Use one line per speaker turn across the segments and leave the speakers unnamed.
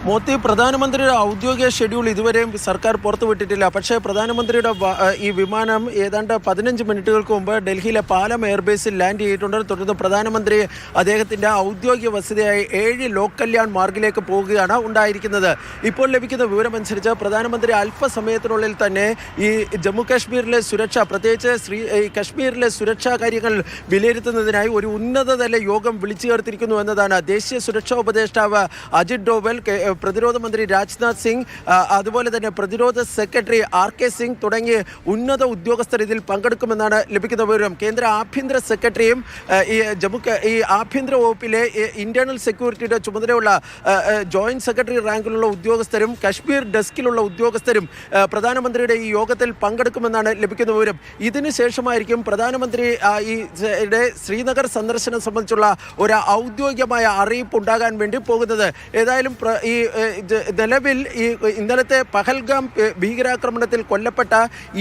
മോത്തി പ്രധാനമന്ത്രിയുടെ ഔദ്യോഗിക ഷെഡ്യൂൾ ഇതുവരെയും സർക്കാർ പുറത്തുവിട്ടിട്ടില്ല. പക്ഷേ പ്രധാനമന്ത്രിയുടെ ഈ വിമാനം ഏതാണ്ട് 15 മിനിറ്റുകൾക്ക് മുമ്പ് ഡൽഹിയിലെ പാലം എയർബേസിൽ ലാൻഡ് ചെയ്തിട്ടുണ്ട്. തുടർന്ന് പ്രധാനമന്ത്രി അദ്ദേഹത്തിൻ്റെ ഔദ്യോഗിക വസതിയായ 7 ലോക് കല്യാൺ മാർഗിലേക്ക് പോകുകയാണ് ഉണ്ടായിരിക്കുന്നത്. ഇപ്പോൾ ലഭിക്കുന്ന വിവരമനുസരിച്ച് പ്രധാനമന്ത്രി അല്പസമയത്തിനുള്ളിൽ തന്നെ ഈ ജമ്മു കാശ്മീരിലെ സുരക്ഷ, പ്രത്യേകിച്ച് കശ്മീരിലെ സുരക്ഷാ കാര്യങ്ങൾ വിലയിരുത്തുന്നതിനായി ഒരു ഉന്നതതല യോഗം വിളിച്ചു ചേർത്തിരിക്കുന്നു എന്നതാണ് ദേശീയ സുരക്ഷാ ഉപദേഷ്ടാവ് അജിത് ഡോവൽ, പ്രതിരോധ മന്ത്രി രാജ്നാഥ് സിംഗ്, അതുപോലെ തന്നെ പ്രതിരോധ സെക്രട്ടറി RK സിംഗ് തുടങ്ങിയ ഉന്നത ഉദ്യോഗസ്ഥർ ഇതിൽ പങ്കെടുക്കുമെന്നാണ് ലഭിക്കുന്ന വിവരം. കേന്ദ്ര ആഭ്യന്തര സെക്രട്ടറിയും ഈ ആഭ്യന്തര വകുപ്പിലെ ഇന്റേണൽ സെക്യൂരിറ്റിയുടെ ചുമതലയുള്ള ജോയിന്റ് സെക്രട്ടറി റാങ്കിലുള്ള ഉദ്യോഗസ്ഥരും കശ്മീർ ഡെസ്കിലുള്ള ഉദ്യോഗസ്ഥരും പ്രധാനമന്ത്രിയുടെ ഈ യോഗത്തിൽ പങ്കെടുക്കുമെന്നാണ് ലഭിക്കുന്ന വിവരം. ഇതിനു ശേഷമായിരിക്കും പ്രധാനമന്ത്രി ശ്രീനഗർ സന്ദർശനം സംബന്ധിച്ചുള്ള ഒരു ഔദ്യോഗികമായ അറിയിപ്പ് ഉണ്ടാകാൻ വേണ്ടി പോകുന്നത്. ഏതായാലും ഈ നിലവിൽ ഈ ഇന്നലത്തെ പഹൽഗാം ഭീകരാക്രമണത്തിൽ കൊല്ലപ്പെട്ട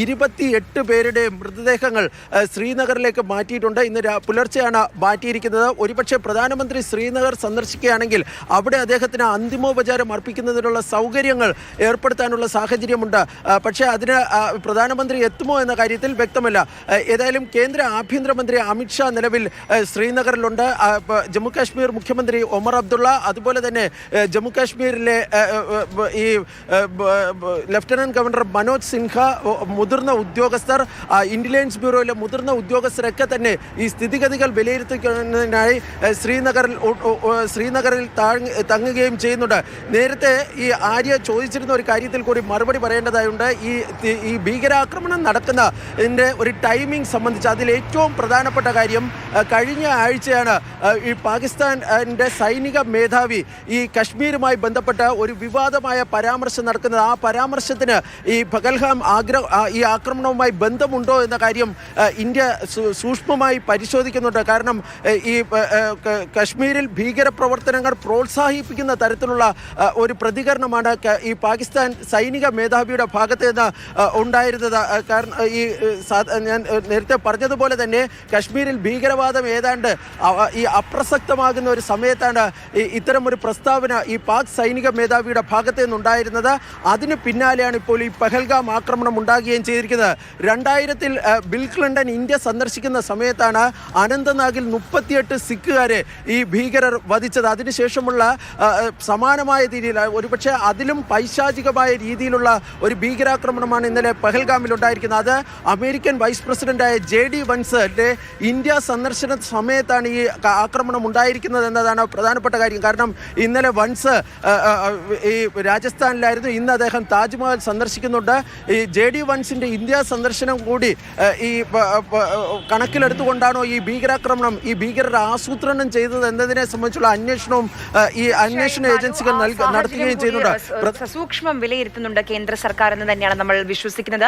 28 പേരുടെ മൃതദേഹങ്ങൾ ശ്രീനഗറിലേക്ക് മാറ്റിയിട്ടുണ്ട്. ഇന്ന് പുലർച്ചെയാണ് മാറ്റിയിരിക്കുന്നത്. ഒരുപക്ഷെ പ്രധാനമന്ത്രി ശ്രീനഗർ സന്ദർശിക്കുകയാണെങ്കിൽ അവിടെ അദ്ദേഹത്തിന് അന്തിമോപചാരം അർപ്പിക്കുന്നതിനുള്ള സൗകര്യങ്ങൾ ഏർപ്പെടുത്താനുള്ള സാഹചര്യമുണ്ട്. പക്ഷേ അതിന് പ്രധാനമന്ത്രി എത്തുമോ എന്ന കാര്യത്തിൽ വ്യക്തമല്ല. ഏതായാലും കേന്ദ്ര ആഭ്യന്തരമന്ത്രി അമിത്ഷാ നിലവിൽ ശ്രീനഗറിലുണ്ട്. ജമ്മു കാശ്മീർ മുഖ്യമന്ത്രി ഒമർ അബ്ദുള്ള, അതുപോലെ തന്നെ ജമ്മു കാശ്മീരിലെ ഈ ലഫ്റ്റനന്റ് ഗവർണർ മനോജ് സിൻഹ, മുതിർന്ന ഉദ്യോഗസ്ഥർ, ഇന്റലിജൻസ് ബ്യൂറോയിലെ മുതിർന്ന ഉദ്യോഗസ്ഥരൊക്കെ തന്നെ ഈ സ്ഥിതിഗതികൾ വിലയിരുത്തുന്നതിനായി ശ്രീനഗറിൽ തങ്ങുകയും ചെയ്യുന്നുണ്ട്. നേരത്തെ ഈ ആര്യ ചോദിച്ചിരുന്ന ഒരു കാര്യത്തിൽ കൂടി മറുപടി പറയേണ്ടതായുണ്ട്. ഈ ഭീകരാക്രമണം നടക്കുന്നതിൻ്റെ ഒരു ടൈമിംഗ് സംബന്ധിച്ച് അതിൽ ഏറ്റവും പ്രധാനപ്പെട്ട കാര്യം, കഴിഞ്ഞ ആഴ്ചയാണ് ഈ പാകിസ്ഥാൻ്റെ സൈനിക മേധാവി ഈ കശ്മീരുമായി ബന്ധപ്പെട്ട ഒരു വിവാദമായ പരാമർശം നടക്കുന്നത്. ആ പരാമർശത്തിന് ഈ പഹൽഗാം ഈ ആക്രമണവുമായി ബന്ധമുണ്ടോ എന്ന കാര്യം ഇന്ത്യ സൂക്ഷ്മമായി പരിശോധിക്കുന്നുണ്ട്. കാരണം ഈ കശ്മീരിൽ ഭീകരപ്രവർത്തനങ്ങൾ പ്രോത്സാഹിപ്പിക്കുന്ന തരത്തിലുള്ള ഒരു പ്രതികരണമാണ് ഈ പാകിസ്ഥാൻ സൈനിക മേധാവിയുടെ ഭാഗത്ത് നിന്ന് ഉണ്ടായിരുന്നത്. കാരണം ഞാൻ നേരത്തെ പറഞ്ഞതുപോലെ തന്നെ കശ്മീരിൽ ഭീകരവാദം ഏതാണ്ട് ഈ അപ്രസക്തമാകുന്ന ഒരു സമയത്താണ് ഇത്തരം ഒരു പ്രസ്താവന ഈ പാക് സൈനിക മേധാവിയുടെ ഭാഗത്ത് നിന്നുണ്ടായിരുന്നത്. അതിന് പിന്നാലെയാണ് ഇപ്പോൾ ഈ പഹൽഗാം ആക്രമണം ഉണ്ടാകുകയും ചെയ്തിരിക്കുന്നത്. 2000-ൽ ബിൽ ക്ലിന്റൺ ഇന്ത്യ സന്ദർശിക്കുന്ന സമയത്താണ് അനന്തനാഗിൽ 38 സിഖുകാരെ ഈ ഭീകരർ വധിച്ചത്. അതിനുശേഷമുള്ള സമാനമായ രീതിയിൽ, ഒരുപക്ഷെ അതിലും പൈശാചികമായ രീതിയിലുള്ള ഒരു ഭീകരാക്രമണമാണ് ഇന്നലെ പഹൽഗാമിൽ ഉണ്ടായിരിക്കുന്നത്. അത് അമേരിക്കൻ വൈസ് പ്രസിഡന്റായ JD വൻസിന്റെ ഇന്ത്യ സന്ദർശന സമയത്താണ് ഈ ആക്രമണം ഉണ്ടായിരിക്കുന്നത് എന്നതാണ് പ്രധാനപ്പെട്ട കാര്യം. കാരണം ഇന്നലെ വൻസ് ഈ രാജസ്ഥാനിലായിരുന്നു, ഇന്ന് അദ്ദേഹം താജ്മഹൽ സന്ദർശിക്കുന്നുണ്ട്. ഈ JD വൻസിന്റെ ഇന്ത്യ സന്ദർശനം കൂടി ഈ കണക്കിലെടുത്തുകൊണ്ടാണോ ഈ ഭീകരാക്രമണം ഈ ഭീകരർ ആസൂത്രണം ചെയ്തത് എന്നതിനെ സംബന്ധിച്ചുള്ള അന്വേഷണവും ഈ അന്വേഷണ ഏജൻസികൾ നടത്തുകയും ചെയ്യുന്നുണ്ട്.
സൂക്ഷ്മം വിലയിരുത്തുന്നുണ്ട് കേന്ദ്ര സർക്കാർ എന്ന് തന്നെയാണ് നമ്മൾ വിശ്വസിക്കുന്നത്.